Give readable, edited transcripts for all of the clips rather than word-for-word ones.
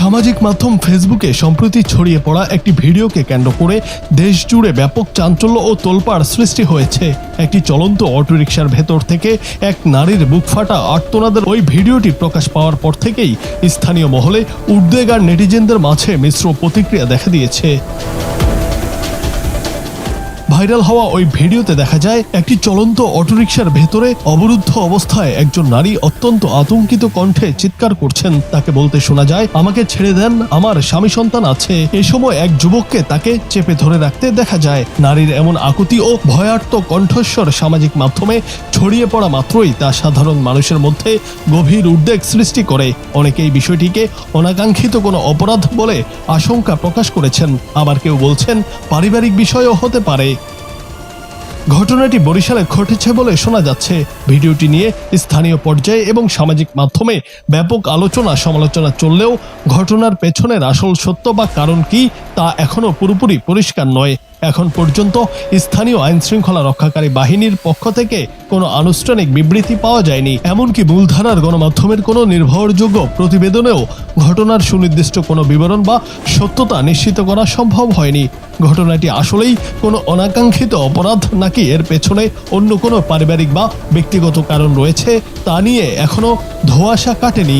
সামাজিক মাধ্যম ফেসবুকে সম্প্রতি ছড়িয়ে পড়া একটি ভিডিওকে কেন্দ্র করে দেশ জুড়ে ব্যাপক চাঞ্চল্য ও তোলপাড় সৃষ্টি হয়েছে। একটি চলন্ত অটোরিকশার ভেতর থেকে এক নারীর বুক ফাটা আর্তনাদের ওই ভিডিওটি প্রকাশ পাওয়ার পর থেকেই স্থানীয় মহলে উদ্বেগ আর নেটিজেনদের মাঝে মিশ্র প্রতিক্রিয়া দেখা দিয়েছে। ভাইরাল হওয়া ওই ভিডিওতে দেখা যায় একটি চলন্ত অটোরিকশার ভেতরে অবরুদ্ধ অবস্থায় একজন নারী অত্যন্ত আতঙ্কিত কণ্ঠে চিৎকার করছেন। তাকে বলতে শোনা যায়, আমাকে ছেড়ে দেন, আমার স্বামী সন্তান আছে। এ সময় এক যুবককে তাকে চেপে ধরে রাখতে দেখা যায়। নারীর এমন আকুতি ও ভয়ার্ত কণ্ঠস্বর সামাজিক মাধ্যমে ছড়িয়ে পড়া মাত্রই তা সাধারণ মানুষের মধ্যে গভীর উদ্বেগ সৃষ্টি করে। অনেকেই বিষয়টিকে অনাকাঙ্ক্ষিত কোনো অপরাধ বলে আশঙ্কা প্রকাশ করেছেন, আবার কেউ বলছেন পারিবারিক বিষয়ও হতে পারে। ঘটনাটি বরিশালে ঘটেছে বলে শোনা যাচ্ছে। ভিডিওটি নিয়ে স্থানীয় পর্যায়ে এবং সামাজিক মাধ্যমে ব্যাপক আলোচনা সমালোচনা চললেও ঘটনার পেছনের আসল সত্য বা কারণ কি তা এখনও পুরোপুরি পরিষ্কার নয়। এখন পর্যন্ত স্থানীয় আইন শৃঙ্খলা রক্ষাকারী বাহিনীর পক্ষ থেকে কোনো আনুষ্ঠানিক বিবৃতি পাওয়া যায়নি। এমনকি মূলধারার গণমাধ্যমের কোনো নির্ভরযোগ্য প্রতিবেদনেও ঘটনার সুনির্দিষ্ট কোনো বিবরণ বা সত্যতা নিশ্চিত করা সম্ভব হয়নি। ঘটনাটি আসলেই কোনো অনাকাঙ্ক্ষিত অপরাধ নাকি এর পেছনে অন্য কোনো পারিবারিক বা ব্যক্তিগত কারণ রয়েছে তা নিয়ে এখনও ধোঁয়াশা কাটেনি।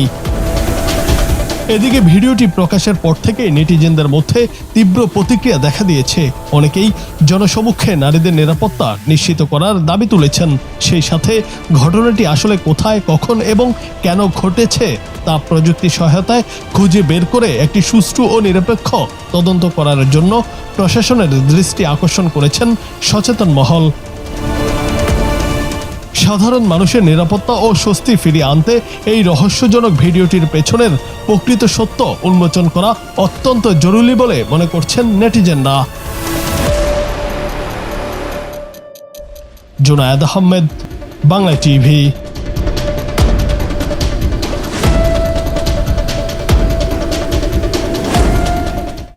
এদিকে ভিডিওটি প্রকাশের পর থেকে নেটিজেনদের মধ্যে তীব্র প্রতিক্রিয়া দেখা দিয়েছে। অনেকেই জনসমক্ষে নারীদের নিরাপত্তা নিশ্চিত করার দাবি তুলেছেন। সেই সাথে ঘটনাটি আসলে কোথায়, কখন এবং কেন ঘটেছে তা প্রযুক্তি সহায়তায় খুঁজে বের করে একটি সুষ্ঠু ও নিরপেক্ষ তদন্ত করার জন্য প্রশাসনের দৃষ্টি আকর্ষণ করেছেন সচেতন মহল। সাধারণ মানুষের নিরাপত্তা ও স্বস্তি ফিরিয়ে আনতে এই রহস্যজনক ভিডিওটির পেছনের প্রকৃত সত্য উন্মোচন করা অত্যন্ত জরুরি বলে মনে করছেন নেটিজেনরা। জুনায়েদ আহমেদ, বাংলা টিভি।